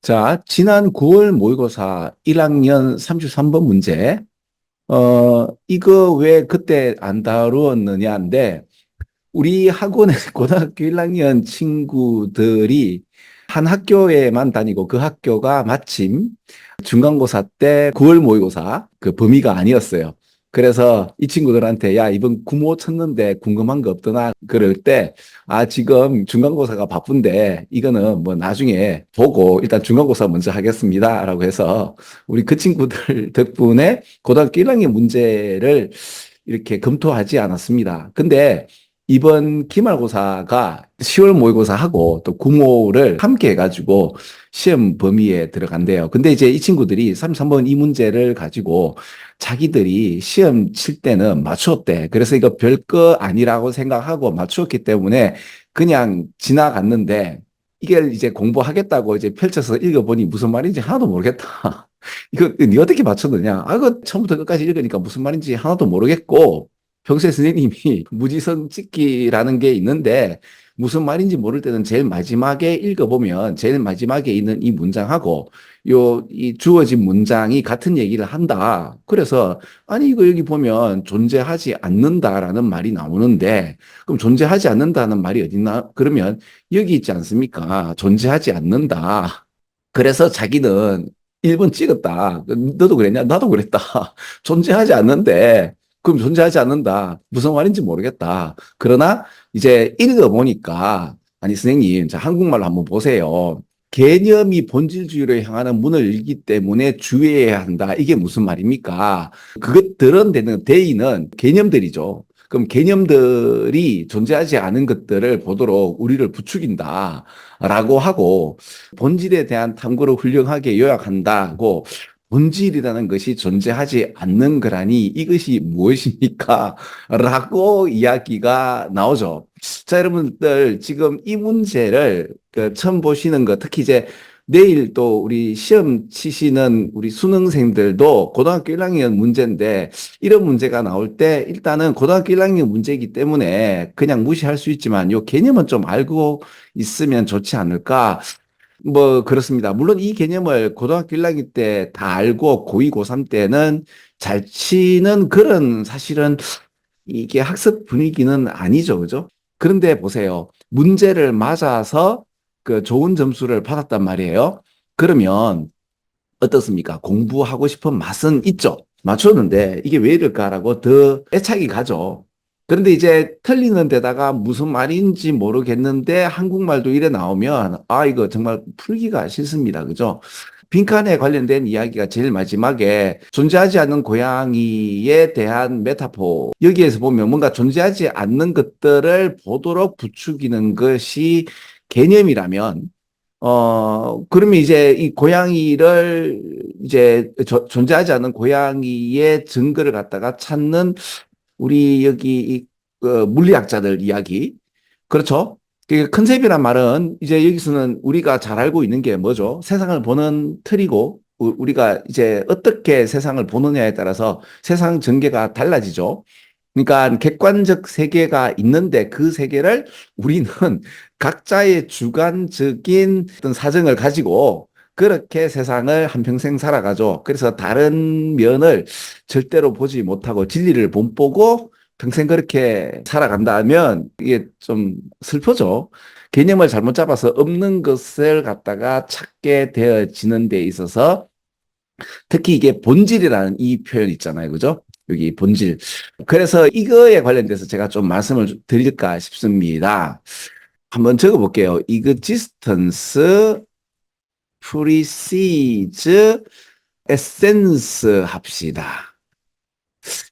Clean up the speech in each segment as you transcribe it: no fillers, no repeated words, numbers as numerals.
자, 지난 9월 모의고사 1학년 33번 문제. 이거 왜 그때 안 다루었느냐인데, 우리 학원에 고등학교 1학년 친구들이 한 학교에만 다니고 그 학교가 마침 중간고사 때 9월 모의고사 그 범위가 아니었어요. 그래서 이 친구들한테 야, 이번 구모 쳤는데 궁금한 거 없더나 그럴 때 지금 중간고사가 바쁜데 이거는 뭐 나중에 보고 일단 중간고사 먼저 하겠습니다라고 해서 우리 그 친구들 덕분에 고등학교 1학년 문제를 이렇게 검토하지 않았습니다. 근데 이번 기말고사가 10월 모의고사하고 또 구모를 함께 해가지고 시험 범위에 들어간대요. 근데 이제 이 친구들이 33번 이 문제를 가지고 자기들이 시험 칠 때는 맞추었대. 그래서 이거 별거 아니라고 생각하고 맞추었기 때문에 그냥 지나갔는데 이게 이제 공부하겠다고 이제 펼쳐서 읽어보니 무슨 말인지 하나도 모르겠다. 이거 네 어떻게 맞췄느냐? 이거 처음부터 끝까지 읽으니까 무슨 말인지 하나도 모르겠고 평소에 선생님이 무지성 찍기라는 게 있는데 무슨 말인지 모를 때는 제일 마지막에 읽어보면 제일 마지막에 있는 이 문장하고 이 주어진 문장이 같은 얘기를 한다. 그래서 아니 이거 여기 보면 존재하지 않는다라는 말이 나오는데 그럼 존재하지 않는다는 말이 어디 있나? 그러면 여기 있지 않습니까? 존재하지 않는다. 그래서 자기는 1번 찍었다. 너도 그랬냐? 나도 그랬다. 존재하지 않는데 그럼 존재하지 않는다. 무슨 말인지 모르겠다. 그러나 이제 읽어보니까, 아니, 선생님, 자, 한국말로 한번 보세요. 개념이 본질주의로 향하는 문을 열기 때문에 주의해야 한다. 이게 무슨 말입니까? 그것들은 되는, 대의는 개념들이죠. 그럼 개념들이 존재하지 않은 것들을 보도록 우리를 부추긴다. 라고 하고, 본질에 대한 탐구를 훌륭하게 요약한다고 본질이라는 것이 존재하지 않는 거라니 이것이 무엇입니까? 라고 이야기가 나오죠. 자, 여러분들 지금 이 문제를 처음 보시는 거 특히 이제 내일 또 우리 시험 치시는 우리 수능생들도 고등학교 1학년 문제인데 이런 문제가 나올 때 일단은 고등학교 1학년 문제이기 때문에 그냥 무시할 수 있지만 요 개념은 좀 알고 있으면 좋지 않을까? 뭐 그렇습니다. 물론 이 개념을 고등학교 1학년 때 다 알고 고2, 고3 때는 잘 치는 그런 사실은 이게 학습 분위기는 아니죠. 그죠? 그런데 보세요. 문제를 맞아서 그 좋은 점수를 받았단 말이에요. 그러면 어떻습니까? 공부하고 싶은 맛은 있죠. 맞췄는데 이게 왜 이럴까라고 더 애착이 가죠. 그런데 이제 틀리는 데다가 무슨 말인지 모르겠는데 한국말도 이래 나오면 이거 정말 풀기가 싫습니다. 그죠? 빈칸에 관련된 이야기가 제일 마지막에 존재하지 않는 고양이에 대한 메타포. 여기에서 보면 뭔가 존재하지 않는 것들을 보도록 부추기는 것이 개념이라면 그러면 이제 이 고양이를 이제 존재하지 않는 고양이의 증거를 갖다가 찾는 우리 여기 물리학자들 이야기. 그렇죠? 그 컨셉이란 말은 이제 여기서는 우리가 잘 알고 있는 게 뭐죠? 세상을 보는 틀이고 우리가 이제 어떻게 세상을 보느냐에 따라서 세상 전개가 달라지죠. 그러니까 객관적 세계가 있는데 그 세계를 우리는 각자의 주관적인 어떤 사정을 가지고 그렇게 세상을 한평생 살아가죠. 그래서 다른 면을 절대로 보지 못하고 진리를 못 보고 평생 그렇게 살아간다면 이게 좀 슬프죠. 개념을 잘못 잡아서 없는 것을 갖다가 찾게 되어지는 데 있어서 특히 이게 본질이라는 이 표현 있잖아요. 그죠? 여기 본질. 그래서 이거에 관련돼서 제가 좀 말씀을 드릴까 싶습니다. 한번 적어볼게요. existence precedes essence 합시다.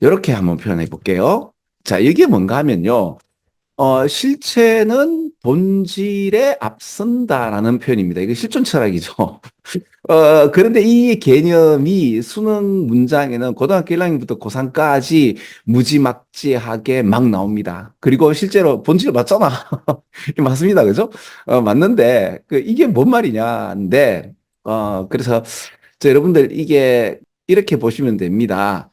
이렇게 한번 표현해 볼게요. 자, 이게 뭔가 하면요. 실체는 본질에 앞선다라는 표현입니다. 이거 실존 철학이죠. 그런데 이 개념이 수능 문장에는 고등학교 1학년부터 고3까지 무지막지하게 막 나옵니다. 그리고 실제로 본질 맞잖아. 맞습니다. 그죠? 맞는데, 이게 뭔 말이냐인데, 그래서, 여러분들 이게 이렇게 보시면 됩니다.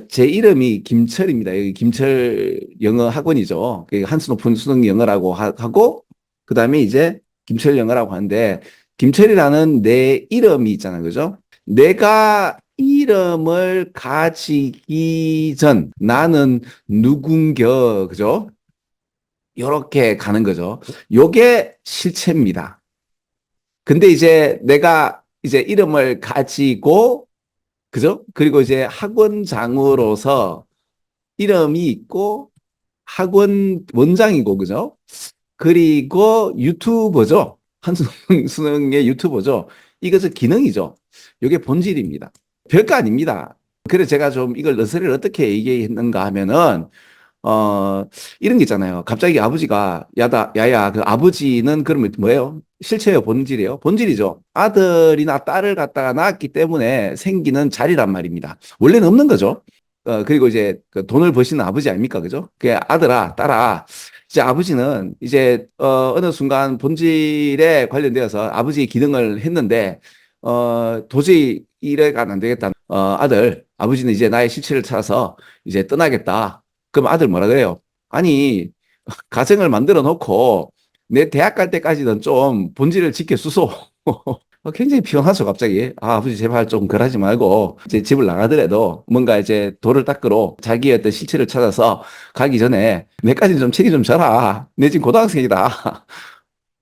제 이름이 김철입니다. 여기 김철 영어 학원이죠. 한스 높은 수능 영어라고 하고, 그 다음에 이제 김철 영어라고 하는데, 김철이라는 내 이름이 있잖아요. 그죠? 내가 이름을 가지기 전 나는 누군겨, 그죠? 요렇게 가는 거죠. 요게 실체입니다. 근데 이제 내가 이제 이름을 가지고, 그죠? 그리고 이제 학원장으로서 이름이 있고, 학원 원장이고, 그죠? 그리고 유튜버죠. 한수능의 유튜버죠. 이것은 기능이죠. 이게 본질입니다. 별거 아닙니다. 그래서 제가 좀 이걸 너스레를 어떻게 얘기했는가 하면은, 어, 이런 게 있잖아요. 갑자기 아버지가, 야야, 그 아버지는 그러면 뭐예요? 실체예요? 본질이에요? 본질이죠. 아들이나 딸을 갖다가 낳았기 때문에 생기는 자리란 말입니다. 원래는 없는 거죠. 그리고 이제 그 돈을 버시는 아버지 아닙니까? 그죠? 그 아들아, 딸아. 이제 아버지는 이제, 어느 순간 본질에 관련되어서 아버지의 기능을 했는데, 도저히 이래가 안 되겠다. 아들, 아버지는 이제 나의 실체를 찾아서 이제 떠나겠다. 그럼 아들 뭐라 그래요? 아니, 가정을 만들어 놓고 내 대학 갈 때까지는 좀 본질을 지켜주소. 굉장히 피곤하죠, 갑자기. 아, 아버지, 제발 좀 그러지 말고, 이제 집을 나가더라도 뭔가 이제 돌을 닦으러 자기의 어떤 실체를 찾아서 가기 전에 내까지 좀 책임 좀 져라. 내 지금 고등학생이다.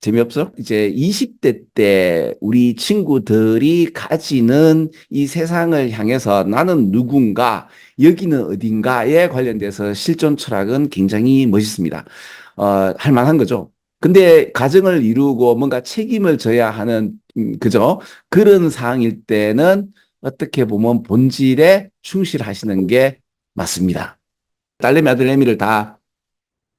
재미없어? 이제 20대 때 우리 친구들이 가지는 이 세상을 향해서 나는 누군가, 여기는 어딘가에 관련돼서 실존 철학은 굉장히 멋있습니다. 할 만한 거죠. 근데 가정을 이루고 뭔가 책임을 져야 하는, 그죠? 그런 상황일 때는 어떻게 보면 본질에 충실하시는 게 맞습니다. 딸내미, 아들내미를 다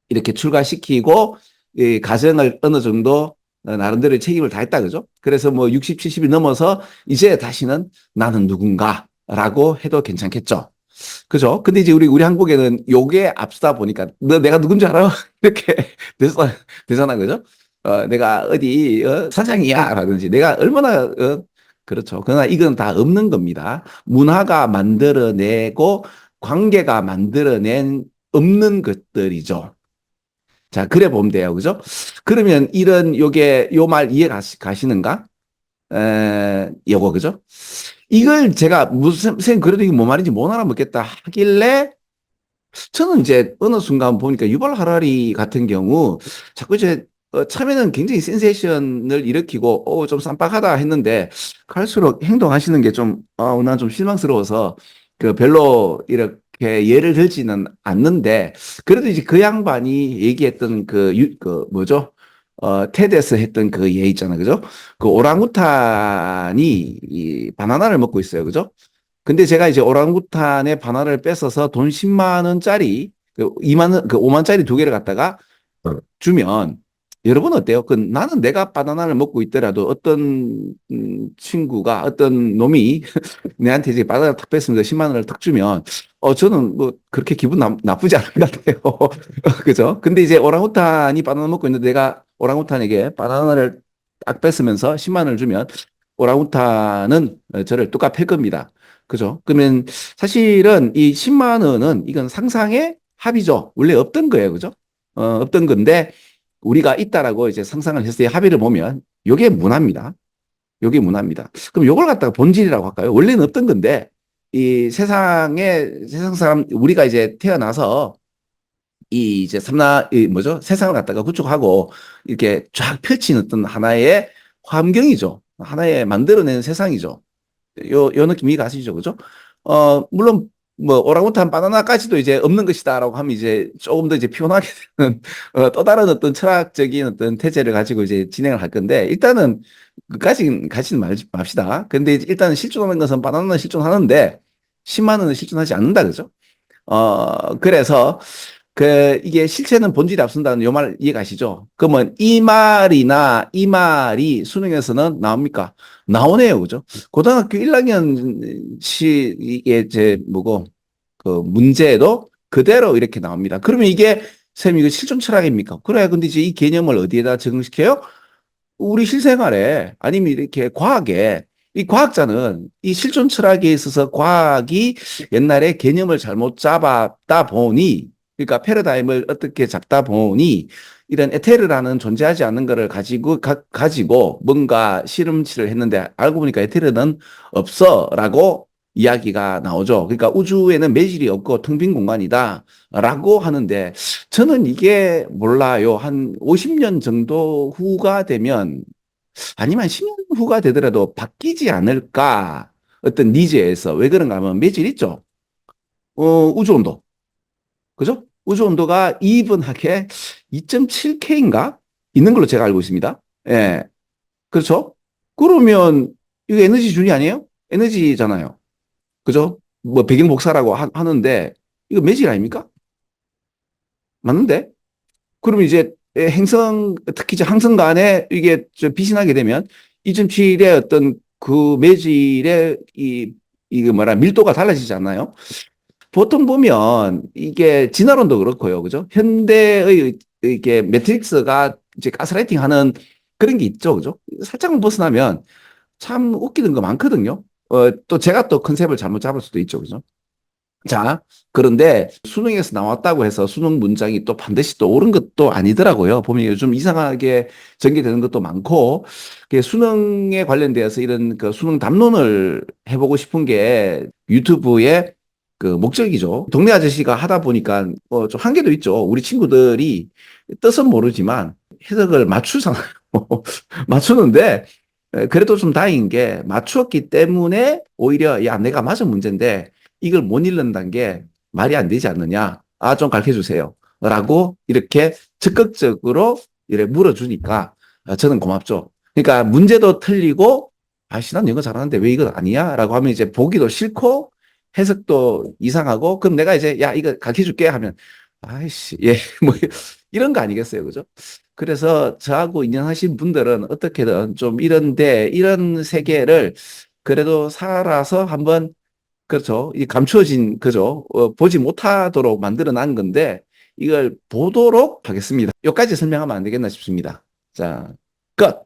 이렇게 출가시키고 이 가정을 어느 정도 나름대로 책임을 다했다 그죠? 그래서 뭐 60, 70이 넘어서 이제 다시는 나는 누군가라고 해도 괜찮겠죠. 그죠? 근데 이제 우리 한국에는 요게 앞서다 보니까 너 내가 누군지 알아? 이렇게 되잖아, 그죠? 내가 어디 사장이야 라든지 내가 얼마나 그렇죠. 그러나 이건 다 없는 겁니다. 문화가 만들어내고 관계가 만들어낸 없는 것들이죠. 자, 그래 보면 돼요. 그죠? 그러면 이런 요게 요 말 이해 가시는가? 요거 그죠? 이걸 제가 무슨 선 그래도 이게 뭐 말인지 못 알아먹겠다 하길래 저는 이제 어느 순간 보니까 유발 하라리 같은 경우 자꾸 이제 처음에는 굉장히 센세이션을 일으키고 좀 쌈박하다 했는데 갈수록 행동하시는 게 좀 난 좀 실망스러워서 그 별로 이렇게 예를 들지는 않는데 그래도 이제 그 양반이 얘기했던 그 뭐죠? 테드에서 했던 그 예 있잖아요. 그죠? 그 오랑우탄이 이 바나나를 먹고 있어요. 그죠? 근데 제가 이제 오랑우탄의 바나나를 뺏어서 돈 10만 원짜리, 그 2만 원, 그 5만짜리 두 개를 갖다가 주면, 여러분 어때요? 나는 내가 바나나를 먹고 있더라도 어떤 친구가, 어떤 놈이 내한테 이제 바나나를 탁 뺐으면서 10만 원을 탁 주면, 저는 뭐 그렇게 기분 나쁘지 않은 것 같아요. 그죠? 근데 이제 오랑우탄이 바나나 먹고 있는데 내가 오랑우탄에게 바나나를 딱 뺐으면서 10만 원을 주면 오랑우탄은 저를 뚜까 팰 겁니다. 그죠? 그러면 사실은 이 10만 원은 이건 상상의 합의죠. 원래 없던 거예요. 그죠? 없던 건데 우리가 있다라고 이제 상상을 했을 때 합의를 보면 요게 문화입니다. 요게 문화입니다. 그럼 요걸 갖다가 본질이라고 할까요? 원래는 없던 건데 이 세상 사람 우리가 이제 태어나서 이 이제 이 뭐죠? 세상을 갖다가 구축하고 이렇게 쫙 펼친 어떤 하나의 환경이죠. 하나의 만들어낸 세상이죠. 요 느낌 이해가시죠? 그죠? 물론, 뭐, 오랑우탄 바나나까지도 이제 없는 것이다라고 하면 이제 조금 더 이제 피곤하게 되는, 또 다른 어떤 철학적인 어떤 태제를 가지고 이제 진행을 할 건데, 일단은, 그까지 가지는 맙시다. 근데 일단은 실존하는 것은 바나나는 실존하는데, 10만 원은 실존하지 않는다, 그죠? 그래서, 이게 실체는 본질이 앞선다는 요 말 이해가시죠? 그러면 이 말이 수능에서는 나옵니까? 나오네요. 그죠? 고등학교 1학년 이게 뭐고, 그 문제도 그대로 이렇게 나옵니다. 그러면 이게, 쌤, 이거 실존 철학입니까? 그래. 근데 이제 이 개념을 어디에다 적용시켜요? 우리 실생활에, 아니면 이렇게 과학에, 이 과학자는 이 실존 철학에 있어서 과학이 옛날에 개념을 잘못 잡았다 보니 그러니까 패러다임을 어떻게 잡다 보니 이런 에테르라는 존재하지 않는 거를 가지고 뭔가 실험치를 했는데 알고 보니까 에테르는 없어라고 이야기가 나오죠. 그러니까 우주에는 매질이 없고 텅 빈 공간이다라고 하는데 저는 이게 몰라요. 한 50년 정도 후가 되면 아니면 10년 후가 되더라도 바뀌지 않을까? 어떤 니즈에서 왜 그런가 하면 매질 있죠. 우주 온도. 그죠? 우주 온도가 이분하게 2.7K인가? 있는 걸로 제가 알고 있습니다. 예. 그렇죠? 그러면 이거 에너지 준이 아니에요? 에너지잖아요. 그죠? 뭐 배경 복사라고 하는데 이거 매질 아닙니까? 맞는데? 그러면 이제 행성, 특히 이제 항성 간에 이게 빛이 나게 되면 2.7의 어떤 그 매질의 이게 뭐라 밀도가 달라지지 않나요? 보통 보면 이게 진화론도 그렇고요. 그죠? 현대의 이게 매트릭스가 이제 가스라이팅 하는 그런 게 있죠. 그죠? 살짝만 벗어나면 참 웃기는 거 많거든요. 또 제가 또 컨셉을 잘못 잡을 수도 있죠. 그죠? 자, 그런데 수능에서 나왔다고 해서 수능 문장이 또 반드시 또 옳은 것도 아니더라고요. 보면 요즘 이상하게 전개되는 것도 많고, 수능에 관련되어서 이런 그 수능 담론을 해보고 싶은 게 유튜브의 그 목적이죠. 동네 아저씨가 하다 보니까 좀 한계도 있죠. 우리 친구들이 뜻은 모르지만 해석을 맞추잖아요. 맞추는데, 그래도 좀 다행인 게 맞추었기 때문에 오히려 야, 내가 맞은 문제인데 이걸 못 읽는다는 게 말이 안 되지 않느냐. 아, 좀 가르쳐 주세요. 라고 이렇게 적극적으로 이렇게 물어주니까 저는 고맙죠. 그러니까 문제도 틀리고 아씨, 난 이거 잘하는데 왜 이건 아니야? 라고 하면 이제 보기도 싫고 해석도 이상하고 그럼 내가 이제 야, 이거 가르쳐 줄게 하면 아이씨, 예, 뭐 이런 거 아니겠어요. 그죠? 그래서 저하고 인연하신 분들은 어떻게든 좀 이런 세계를 그래도 살아서 한번 그렇죠. 이 감추어진, 그죠. 보지 못하도록 만들어 난 건데, 이걸 보도록 하겠습니다. 여기까지 설명하면 안 되겠나 싶습니다. 자, 끝!